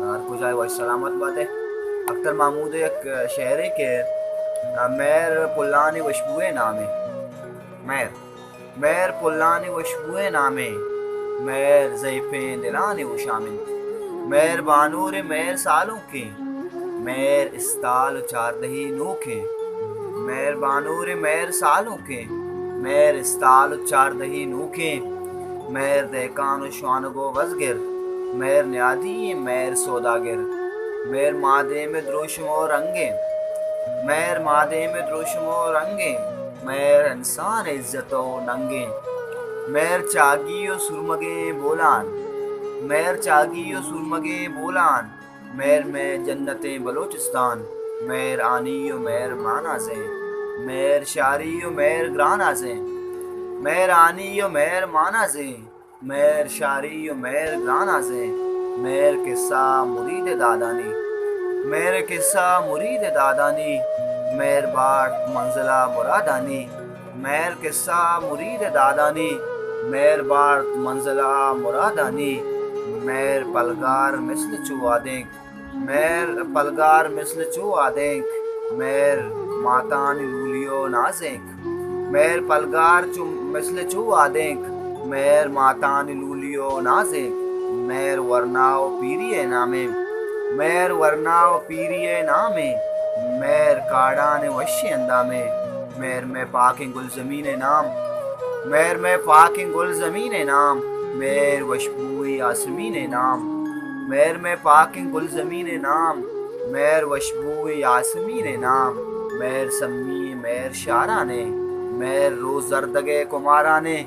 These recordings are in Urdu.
ہر کو جائے وہ سلامت بات ہے اختر محمود ایک شعر ہے کہ میر پلانی وشبوئے نامے میر میر پلانی وشبوئے نامے میر زیفیں دلانی و شامل میر بانور میر سالوں کے میر استال چاردہی نوکے میر بانور میر سالوں کے میر استال چاردہی نوکے میر دیکان و شوانگو وزگر میر نیادی میر سوداگر میر مادے میں دروشم و رنگے میر مادے میں دروشم و رنگے میر انسان عزت و ننگے میر چاگی و سرمگے بولان میر چاگی و سرمگے بولان میر میں جنت بلوچستان میر آنی و میر مانازیں میر شاری و میر گرانازیں میر آنی و میر مانازیں میر شاری و میر گرانازیں میر قصہ مرید دادانی میر قصہ مرید دادانی میر باٹ منزلہ مرادانی میر قصہ مرید دادانی میر باٹ منزلہ مرادانی میر پلگار مثل چو آدینک میر پلگار مثل چو آدینک میر ماتانی لولیو نازینک میر پلگار مثل چو آدینک میر ماتانی لولیو نازینک میر ورناو پیریے نامے میر ورناو پیریے نامے میر کاڑان وشی اندامے میر میں پاک گل زمین نام میر میں پاک گل زمین نام میر وشبوئی آسمین نام میر میں پاک گل زمین نام میر وشبوئی آسمین نام میر سمی میر شارانے میر روز زردگے کمارانے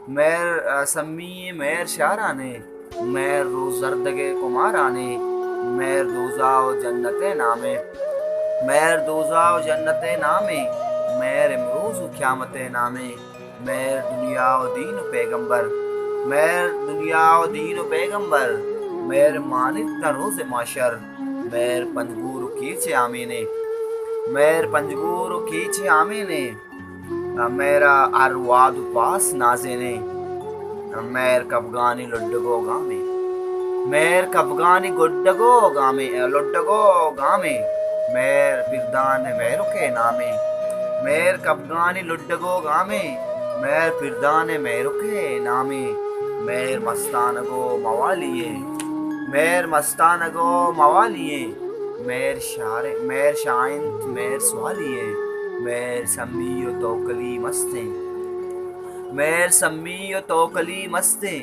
میر سمی میر شارانے میر روز زردگے کمارانے میر دوزا و جنت نامے میر دوزا و جنت نامے میر امروز و قیامت نامے میر دنیا و دین و پیغمبر میر دنیا و دین و پیغمبر میر مانت روز معاشر میر پنجگور کیچے آمینے میر پنجگور کیچے آمینے میرا ارواد پاس نازینے میر کبگانی لڈگو گامے میر کبگانی گڈگو گامے لڈگو گامے میر پردان میرو کے نامے میر کبگانی لڈگو گامے میر پردان میرو کے نامے میر مستانگو موالیے میر مستانگو موالیے میر شائنت میر سوالیے میر سمی و توکلی مستے میر سمی و توکلی مستے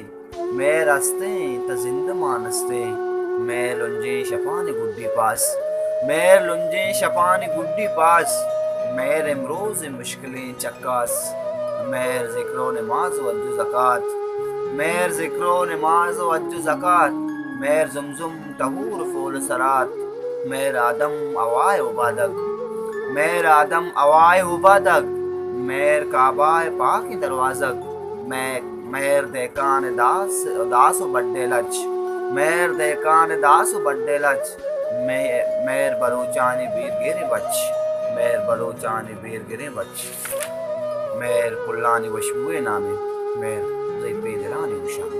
میر ہستے تا زند مانستے میر لنجے شپانی گڈی پاس میر لنجے شپانی گڈی پاس میر امروز مشکلیں چکاس میر ذکر و نماز و عج و زکات میر ذکر و نماز و عج و زکات میر زمزم طہور فول سرات میر آدم اوائے عبادت میر آدم اوائے عبادت میر کعبہ پاک دروازک میر دیکان داس و بڈے لچ میر دیکان داس و بڈے لچ میر بلوچانی بیر گرے بچ میر بلوچانی بیر گرے بچ میر پلانی وشبوئے نامے میر زیبے دلانی وشان